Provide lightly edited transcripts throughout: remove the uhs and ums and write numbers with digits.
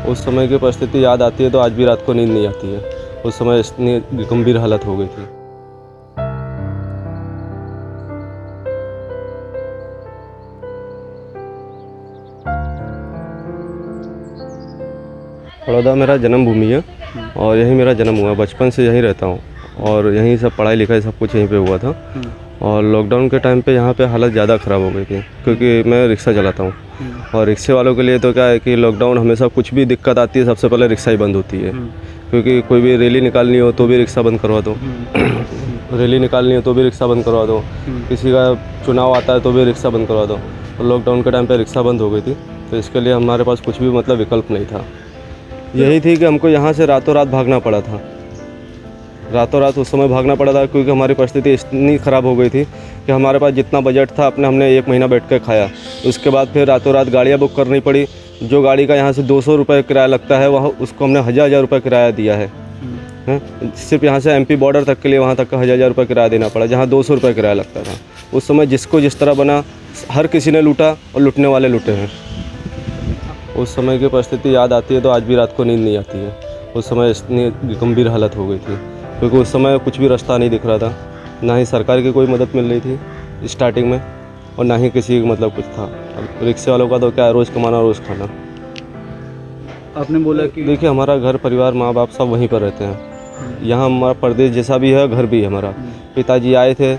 उस समय की परिस्थिति याद आती है तो आज भी रात को नींद नहीं आती है। उस समय इतनी गंभीर हालत हो गई थी। बड़ौदा मेरा जन्मभूमि है और यहीं मेरा जन्म हुआ। बचपन से यहीं रहता हूँ और यहीं सब पढ़ाई लिखाई सब कुछ यहीं पे हुआ था। और लॉकडाउन के टाइम पे यहाँ पे हालत ज़्यादा ख़राब हो गई थी क्योंकि मैं रिक्शा चलाता हूँ और रिक्शे वालों के लिए तो क्या है कि लॉकडाउन हमेशा कुछ भी दिक्कत आती है सबसे पहले रिक्शा ही बंद होती है। क्योंकि कोई भी रैली निकालनी हो तो भी रिक्शा बंद करवा दो, रैली निकालनी हो तो भी रिक्शा बंद करवा दो, किसी का चुनाव आता है तो भी रिक्शा बंद करवा दो। और लॉकडाउन के टाइम पे रिक्शा बंद हो गई थी तो इसके लिए हमारे पास कुछ भी मतलब विकल्प नहीं था। यही थी कि हमको यहाँ से रातों रात भागना पड़ा था। रातों रात उस समय भागना पड़ा था क्योंकि हमारी परिस्थिति इतनी ख़राब हो गई थी कि हमारे पास जितना बजट था हमने 1 महीना बैठ कर खाया। उसके बाद फिर रातों रात गाड़ियाँ बुक करनी पड़ी। जो गाड़ी का यहाँ से 200 रुपये किराया लगता है वहाँ उसको हमने 1000 रुपये किराया दिया है। सिर्फ यहाँ से MP बॉर्डर तक के लिए वहाँ तक का 1000 रुपये किराया देना पड़ा जहाँ 200 रुपये किराया लगता था। उस समय जिसको जिस तरह बना हर किसी ने लूटा और लूटने वाले लूटे हैं। उस समय की परिस्थिति याद आती है तो आज भी रात को नींद नहीं आती है। उस समय इतनी गंभीर हालत हो गई थी क्योंकि उस समय कुछ भी रास्ता नहीं दिख रहा था, ना ही सरकार की कोई मदद मिल रही थी स्टार्टिंग में और ना ही किसी मतलब कुछ था। अब रिक्शे वालों का तो क्या है, रोज़ कमाना रोज़ खाना। आपने बोला कि देखिए हमारा घर परिवार माँ बाप सब वहीं पर रहते हैं। यहाँ हमारा प्रदेश जैसा भी है घर भी है हमारा। पिताजी आए थे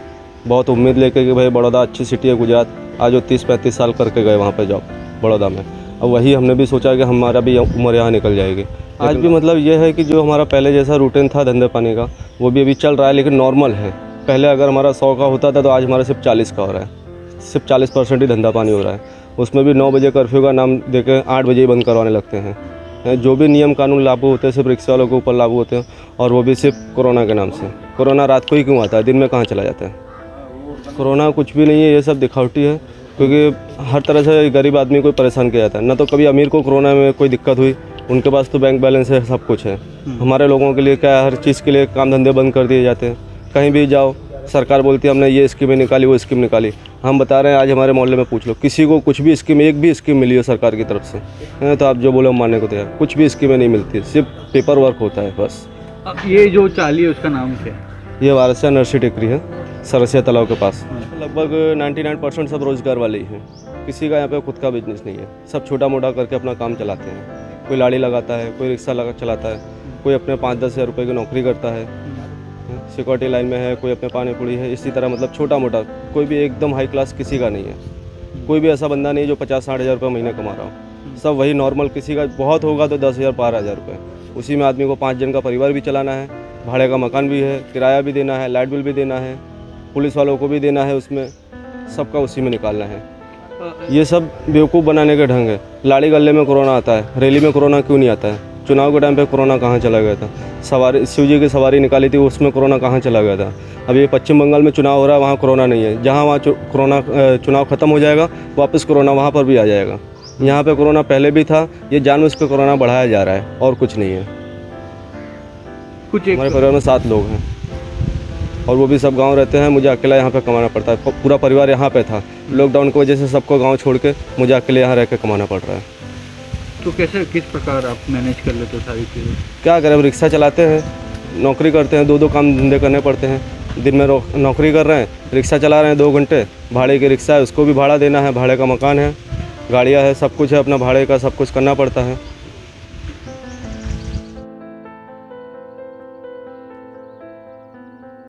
बहुत उम्मीद लेके कि भाई बड़ौदा अच्छी सिटी है गुजरात, आज वो 30-35 साल करके गए वहाँ पर जॉब बड़ौदा में। अब वही हमने भी सोचा कि हमारा भी उम्र यहाँ निकल जाएगी। आज भी मतलब ये है कि जो हमारा पहले जैसा रूटीन था धंधे पानी का वो भी अभी चल रहा है, लेकिन नॉर्मल है। पहले अगर हमारा 100 का होता था तो आज हमारा सिर्फ 40 का हो रहा है। सिर्फ 40% ही धंधा पानी हो रहा है। उसमें भी 9 बजे कर्फ्यू का नाम देकर 8 बजे ही बंद करवाने लगते हैं। जो भी नियम कानून लागू होते हैं सिर्फ रिक्शे वालों के ऊपर लागू होते हैं और वो भी सिर्फ कोरोना के नाम से। कोरोना रात को ही क्यों आता है, दिन में कहाँ चला जाता है? कोरोना कुछ भी नहीं है, ये सब दिखावटी है क्योंकि हर तरह से गरीब आदमी को परेशान किया जाता है। ना तो कभी अमीर को कोरोना में कोई दिक्कत हुई, उनके पास तो बैंक बैलेंस है, सब कुछ है। हमारे लोगों के लिए क्या है, हर चीज़ के लिए काम धंधे बंद कर दिए जाते हैं। कहीं भी जाओ सरकार बोलती है हमने ये स्कीमें निकाली वो स्कीम निकाली। हम बता रहे हैं आज हमारे मोहल्ले में पूछ लो किसी को कुछ भी स्कीम, एक भी स्कीम मिली हो सरकार की तरफ से तो आप जो बोलो मानने को तैयार। कुछ भी स्कीमें नहीं मिलती, सिर्फ पेपर वर्क होता है बस। ये जो चाली है उसका नाम क्या है? ये वारसिया नर्सरी टेकरी है, सरसिया तालाब के पास। लगभग 99% सब रोजगार वाले ही हैं। किसी का यहाँ पे खुद का बिजनेस नहीं है, सब छोटा मोटा करके अपना काम चलाते हैं। कोई लाड़ी लगाता है, कोई रिक्शा चलाता है, कोई अपने 5-10 हज़ार रुपये की नौकरी करता है, सिक्योरिटी लाइन में है, कोई अपने पानी पूरी है। इसी तरह मतलब छोटा मोटा, कोई भी एकदम हाई क्लास किसी का नहीं है। कोई भी ऐसा बंदा नहीं है जो 50-60 हज़ार रुपये महीने कमा रहा हो। सब वही नॉर्मल, किसी का बहुत होगा तो 10,000 12,000 रुपये। उसी में आदमी को 5 जन का परिवार भी चलाना है, भाड़े का मकान भी है, किराया भी देना है, लाइट बिल भी देना है, पुलिस वालों को भी देना है, उसमें सबका उसी में निकालना है। ये सब बेवकूफ़ बनाने के ढंग है। लाड़ी गल्ले में कोरोना आता है, रैली में कोरोना क्यों नहीं आता है? चुनाव के टाइम पे कोरोना कहाँ चला गया था? सवारी शिवजी की सवारी निकाली थी उसमें कोरोना कहाँ चला गया था? अब ये पश्चिम बंगाल में चुनाव हो रहा है, वहाँ कोरोना नहीं है। जहाँ वहाँ कोरोना चुनाव ख़त्म हो जाएगा वापस कोरोना वहाँ पर भी आ जाएगा। यहाँ पे कोरोना पहले भी था, ये जानबूझ के कोरोना बढ़ाया जा रहा है और कुछ नहीं है। हमारे परिवार में 7 लोग हैं और वो भी सब गांव रहते हैं। मुझे अकेला यहाँ पे कमाना पड़ता है। पूरा परिवार यहाँ पे था, लॉकडाउन की वजह से सबको गांव छोड़ के मुझे अकेले यहाँ रह के कमाना पड़ रहा है। तो कैसे किस प्रकार आप मैनेज कर लेते हो सारी चीज़ें? क्या करें, अब रिक्शा चलाते हैं, नौकरी करते हैं, 2-2 काम धंधे करने पड़ते हैं। दिन में नौकरी कर रहे हैं, रिक्शा चला रहे हैं 2 घंटे, भाड़े की रिक्शा है उसको भी भाड़ा देना है, भाड़े का मकान है, गाड़ियाँ है, सब कुछ है, अपना भाड़े का सब कुछ करना पड़ता है।